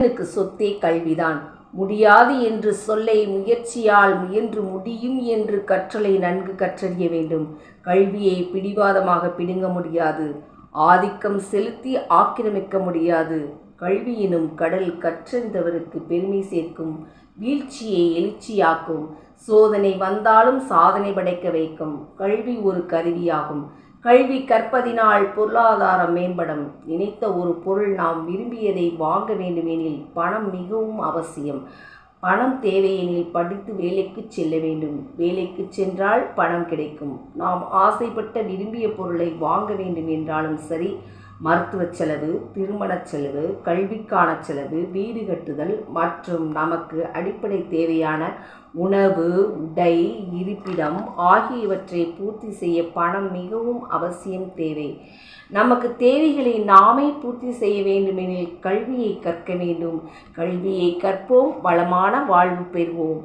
மனிதனுக்கு சொத்தே கல்விதான். முடியாது என்று சொல்லை முயற்சியால் முயன்று முடியும் என்று கற்றலை நன்கு கற்றறிய வேண்டும். கல்வியை பிடிவாதமாக பிடுங்க முடியாது. ஆதிக்கம் செலுத்தி ஆக்கிரமிக்க முடியாது. கல்வி எனும் கடல் கற்றறிந்தவருக்கு பெருமை சேர்க்கும். வீழ்ச்சியை எழுச்சியாக்கும். சோதனை வந்தாலும் சாதனை படைக்க வைக்கும். கல்வி ஒரு கருவியாகும். கல்வி கற்பதினால் பொருளாதாரம் மேம்படும். நினைத்த ஒரு பொருள் நாம் விரும்பியதை வாங்க வேண்டுமெனில் பணம் மிகவும் அவசியம். பணம் தேவையெனில் படித்து வேலைக்கு செல்ல வேண்டும். வேலைக்கு சென்றால் பணம் கிடைக்கும். நாம் ஆசைப்பட்ட விரும்பிய பொருளை வாங்க வேண்டும் என்றாலும் சரி, மருத்துவ செலவு, திருமண செலவு, கல்விக்கான செலவு, வீடு கட்டுதல் மற்றும் நமக்கு அடிப்படை தேவையான உணவு, உடை, இருப்பிடம் ஆகியவற்றை பூர்த்தி செய்ய பணம் மிகவும் அவசியம் தேவை. நமக்கு தேவைகளை நாமே பூர்த்தி செய்ய வேண்டுமெனில் கல்வியை கற்க வேண்டும். கல்வியை கற்போம், வளமான வாழ்வு பெறுவோம்.